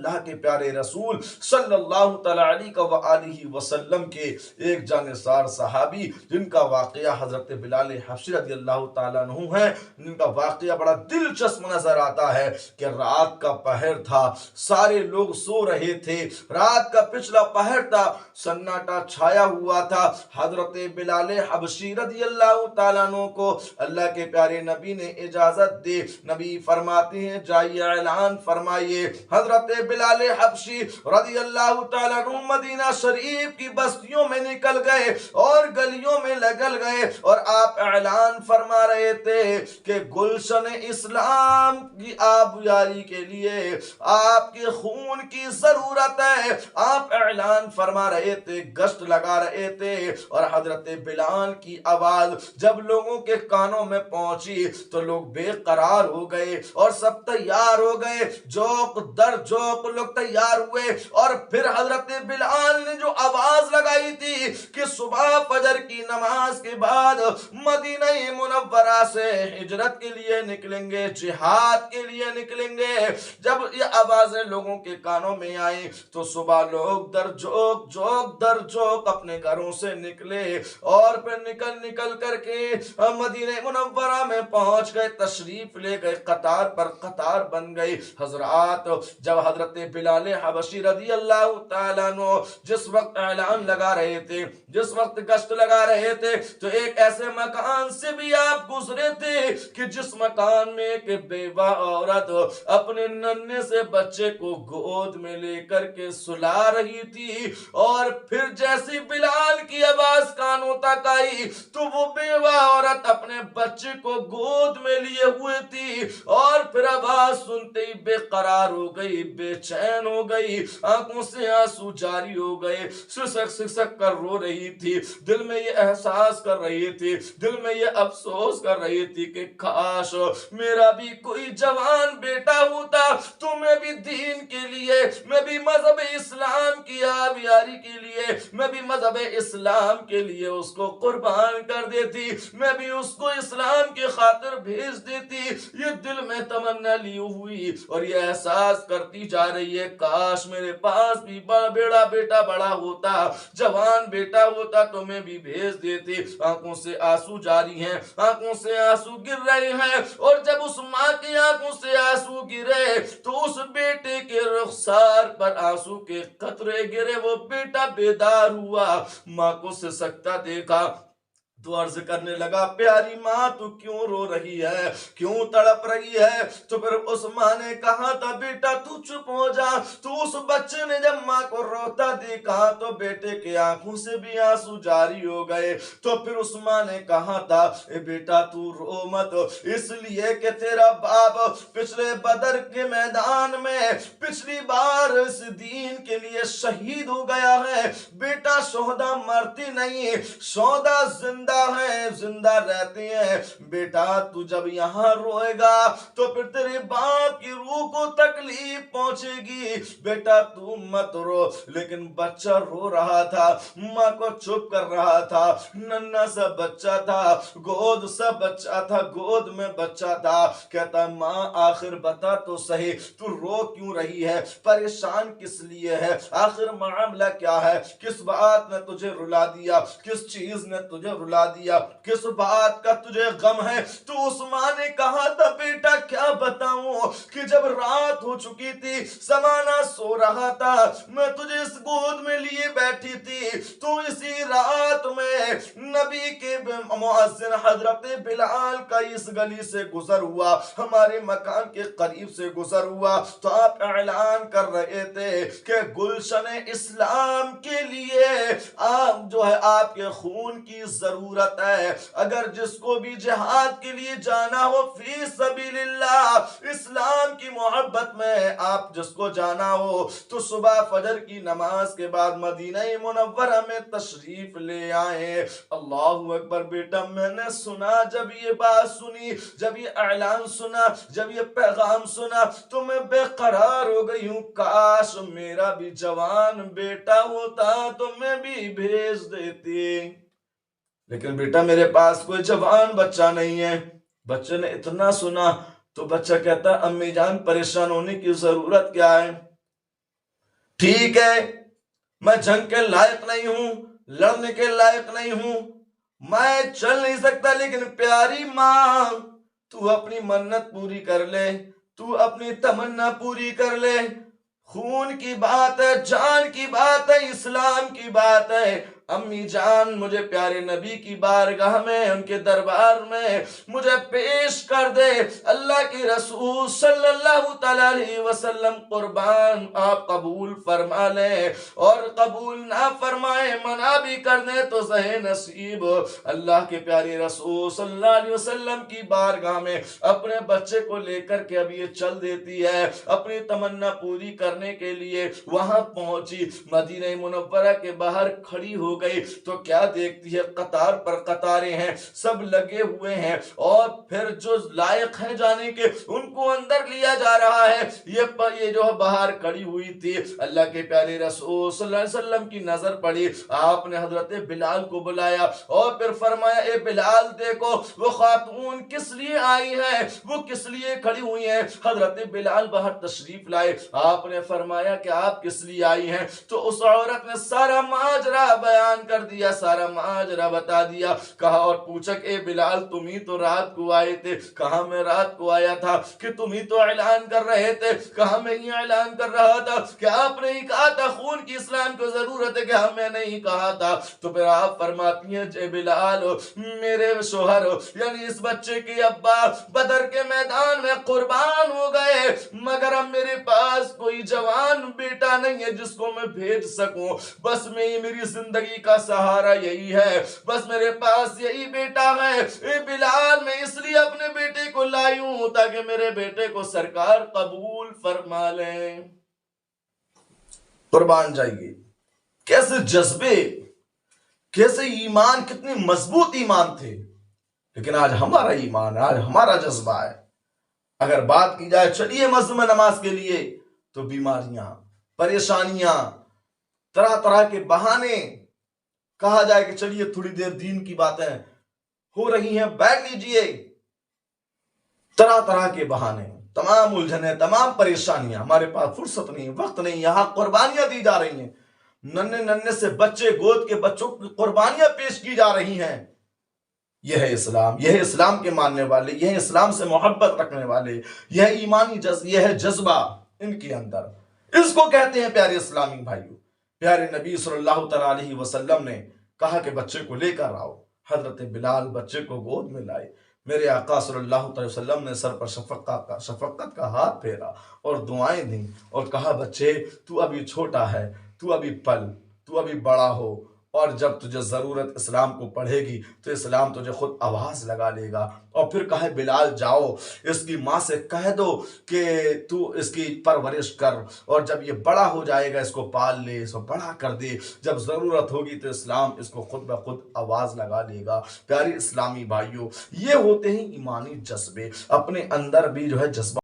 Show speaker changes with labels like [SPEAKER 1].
[SPEAKER 1] اللہ کے پیارے رسول صلی اللہ تعالیٰ علیہ وسلم کے ایک جانثار صحابی جن کا واقعہ حضرت بلال حبشی رضی اللہ تعالیٰ عنہ ہے، جن کا واقعہ بڑا دلچسپ نظر آتا ہے کہ رات کا پہر تھا، سارے لوگ سو رہے تھے، رات کا پچھلا پہر تھا، سناٹا چھایا ہوا تھا۔ حضرت بلال حبشی رضی اللہ تعالیٰ عنہ کو اللہ کے پیارے نبی نے اجازت دے، نبی فرماتے ہیں جائیے اعلان فرمائیے۔ حضرت بلال حبشی رضی اللہ تعالیٰ عنہ مدینہ شریف کی بستیوں میں نکل گئے اور گلیوں میں لگل گئے اور آپ اعلان فرما رہے تھے کہ گلشن اسلام کی آبیاری کے لیے آپ کے خون کی ضرورت ہے۔ آپ اعلان فرما رہے تھے، گشت لگا رہے تھے، اور حضرت بلال کی آواز جب لوگوں کے کانوں میں پہنچی تو لوگ بے قرار ہو گئے اور سب تیار ہو گئے، جوق در جوق لوگ تیار ہوئے۔ اور پھر حضرت بلال نے جو آواز لگائی تھی کہ صبح فجر کی نماز کے بعد مدینہ منورہ سے ہجرت کے لیے نکلیں گے، جہاد کے لیے نکلیں گے، جب یہ آوازیں لوگوں کے کانوں میں آئیں تو صبح لوگ در جوق اپنے گھروں سے نکلے اور پھر نکل کر کے مدینہ منورہ میں پہنچ گئے، تشریف لے گئے، قطار پر قطار بن گئی۔ حضرات جب حضرت بلال حبشی رضی اللہ تعالیٰ عنہ جس وقت اعلان لگا رہے تھے، جس وقت گشت لگا رہے تھے، تو ایک ایسے مکان سے بھی آپ گزرے تھے کہ جس مکان میں ایک بیوہ عورت اپنے ننھے سے بچے کو گود میں لے کر کے سلا رہی تھی، اور پھر جیسی بلال کی آواز کانوں تک آئی تو وہ بیوہ عورت اپنے بچے کو گود میں لیے ہوئے تھی، اور پھر آواز سنتے ہی بے قرار ہو گئی، بے چین ہو گئی، آنکھوں سے آنسو جاری ہو گئے، سسک کر رو رہی تھی، دل میں یہ احساس کر رہی تھی، دل میں یہ افسوس کر رہی تھی کہ کاش میرا بھی کوئی جوان بیٹا ہوتا تو میں بھی دین کے لیے، میں بھی مذہب اسلام کی آبیاری کے لیے، میں بھی مذہب اسلام کے لیے اس کو قربان کر دیتی، میں بھی اس کو اسلام کی خاطر بھیج دیتی۔ یہ دل میں تمنا لی ہوئی اور یہ احساس کرتی جا رہی ہے کاش میرے پاس بھی بیڑا بیٹا بڑا ہوتا، جوان بیٹا ہوتا تو میں بھی بھیج دیتی۔ آنکھوں سے آنسو جاری ہیں، آنکھوں سے آنسو گر رہے ہیں، اور جب اس ماں کی آنکھوں سے آنسو گرے تو اس بیٹے کے رخسار پر آنسو کے قطرے گرے، وہ بیٹا بیدار ہوا، ماں کو سسکتا دیکھا تو عرض کرنے لگا پیاری ماں تو کیوں رو رہی ہے، کیوں تڑپ رہی ہے؟ تو پھر اس ماں نے کہا تھا بیٹا تو چپ ہو جا۔ تو اس بچے نے جب ماں کو روتا دیکھا تو بیٹے کے آنکھوں سے بھی آنسو جاری ہو گئے، تو پھر اس ماں نے کہا تھا اے بیٹا تو رو مت، اس لیے کہ تیرا باپ پچھلے بدر کے میدان میں پچھلی بار اس دین کے لیے شہید ہو گیا ہے۔ بیٹا شہداء مرتے نہیں، شہداء زندہ ہیں، زندہ رہتے ہیں۔ بیٹا تو جب یہاں روئے گا تو پھر تیرے باپ کی روح کو تکلیف پہنچے گی، بیٹا تو مت رو۔ لیکن بچہ رو رہا تھا، ماں کو چپ کر رہا تھا، ننھا سا بچہ تھا، گود سا بچہ تھا، گود میں بچہ تھا۔ کہتا ماں آخر بتا تو صحیح تو رو کیوں رہی ہے، پریشان کس لیے ہے، آخر معاملہ کیا ہے، کس بات نے تجھے رلا دیا، کس چیز نے تجھے رلا دیا، کس بات کا تجھے غم ہے؟ تو اس ماں نے کہا تھا بیٹا کیا بتاؤں کہ جب رات ہو چکی تھی، زمانہ سو رہا تھا، میں تجھے اس گود میں لیے بیٹھی تھی، تو اسی رات میں نبی کے مؤذن حضرت بلال کا اس گلی سے گزر ہوا، ہمارے مکان کے قریب سے گزر ہوا، تو آپ اعلان کر رہے تھے کہ گلشن اسلام کے لیے آپ جو ہے آپ کے خون کی ضرورت ہے، اگر جس کو بھی جہاد کے لیے جانا ہو فی سبیل اللہ، اسلام کی محبت میں آپ جس کو جانا ہو تو صبح فجر کی نماز کے بعد مدینہ منورہ میں تشریف لے آئیں۔ اللہ اکبر بیٹا میں نے سنا، جب یہ بات سنی، جب یہ اعلان سنا، جب یہ پیغام سنا تو میں بے قرار ہو گئی ہوں، کاش میرا بھی جوان بیٹا ہوتا تو میں بھی بھیج دیتی، لیکن بیٹا میرے پاس کوئی جوان بچہ نہیں ہے۔ بچے نے اتنا سنا تو بچہ کہتا امی جان پریشان ہونے کی ضرورت کیا ہے، ٹھیک ہے میں جنگ کے لائق نہیں ہوں، لڑنے کے لائق نہیں ہوں، میں چل نہیں سکتا، لیکن پیاری ماں تو اپنی منت پوری کر لے، تو اپنی تمنا پوری کر لے، خون کی بات ہے، جان کی بات ہے، اسلام کی بات ہے، امی جان مجھے پیارے نبی کی بارگاہ میں، ان کے دربار میں مجھے پیش کر دے، اللہ کی رسول صلی اللہ علیہ وسلم قربان آپ قبول فرما لیں، اور قبول نہ فرمائے منع بھی کر دیں تو سہے نصیب، اللہ کے پیارے رسول صلی اللہ علیہ وسلم کی بارگاہ میں اپنے بچے کو لے کر کے اب یہ چل دیتی ہے اپنی تمنا پوری کرنے کے لیے، وہاں پہنچی، مدینہ منورہ کے باہر کھڑی ہو گئی تو کیا دیکھتی ہے، قطار پر قطاریں ہیں، سب لگے ہوئے ہیں، اور پھر جو لائق ہیں جانے کے ان کو اندر لیا جا رہا ہے، یہ جو باہر کھڑی ہوئی تھی، اللہ کے پیارے رسول صلی اللہ علیہ وسلم کی نظر پڑی، آپ نے حضرت بلال کو بلایا اور پھر فرمایا اے بلال دیکھو وہ خاتون کس لیے آئی ہیں، وہ کس لیے کھڑی ہوئی ہیں، حضرت بلال باہر تشریف لائے، آپ نے فرمایا کہ آپ کس لیے آئی ہیں، تو اس عورت نے سارا ماجرا بیان کر دیا، سارا ماجرا بتا دیا، کہا اور پوچھا کہ اے بلال تم ہی تو رات کو آئے تھے، کہا میں رات کو آیا تھا، کہ تم ہی تو اعلان کر رہے تھے، کہا میں ہی اعلان کر رہا تھا، کہ آپ نے ہی کہا تھا خون کی اسلام کو ضرورت ہے، کہ ہم میں نہیں کہا تھا، تو پھر آپ فرماتی ہیں اے بلال میرے شوہر یعنی اس بچے کی ابا بدر کے میدان میں قربان ہو گئے، مگر اب میرے پاس کوئی جوان بیٹا نہیں ہے جس کو میں بھیج سکوں، بس میری زندگی کا سہارا یہی ہے، بس میرے پاس یہی بیٹا ہے، اے بلال میں اس لیے اپنے بیٹے کو لائی ہوں تاکہ میرے بیٹے کو سرکار قبول فرما لیں۔ قربان جائیے، کیسے جذبے، کیسے ایمان، کتنی مضبوط ایمان تھے، لیکن آج ہمارا ایمان، آج ہمارا جذبہ ہے، اگر بات کی جائے چلیے مسجد میں نماز کے لیے تو بیماریاں، پریشانیاں، طرح طرح کے بہانے، کہا جائے کہ چلیے تھوڑی دیر دین کی باتیں ہو رہی ہیں بیٹھ لیجئے، طرح طرح کے بہانے، تمام الجھنیں، تمام پریشانیاں، ہمارے پاس فرصت نہیں، وقت نہیں، یہاں قربانیاں دی جا رہی ہیں، ننھے ننھے سے بچے، گود کے بچوں کی قربانیاں پیش کی جا رہی ہیں، یہ ہے اسلام، یہ ہے اسلام کے ماننے والے، یہ ہے اسلام سے محبت رکھنے والے، یہ ہے ایمانی یہ ہے جذبہ ان کے اندر، اس کو کہتے ہیں پیارے اسلامی بھائیوں۔ پیارے نبی صلی اللہ علیہ وسلم نے کہا کہ بچے کو لے کر آؤ، حضرت بلال بچے کو گود میں لائے، میرے آقا صلی اللہ علیہ وسلم نے سر پر شفقت کا ہاتھ پھیرا اور دعائیں دیں اور کہا بچے تو ابھی چھوٹا ہے، تو ابھی پل، تو ابھی بڑا ہو، اور جب تجھے ضرورت اسلام کو پڑھے گی تو اسلام تجھے خود آواز لگا لے گا، اور پھر کہے بلال جاؤ اس کی ماں سے کہہ دو کہ تو اس کی پرورش کر، اور جب یہ بڑا ہو جائے گا اس کو پال لے، اس کو بڑا کر دے، جب ضرورت ہوگی تو اسلام اس کو خود بخود آواز لگا لے گا۔ پیاری اسلامی بھائیوں، یہ ہوتے ہیں ایمانی جذبے، اپنے اندر بھی جو ہے جذبہ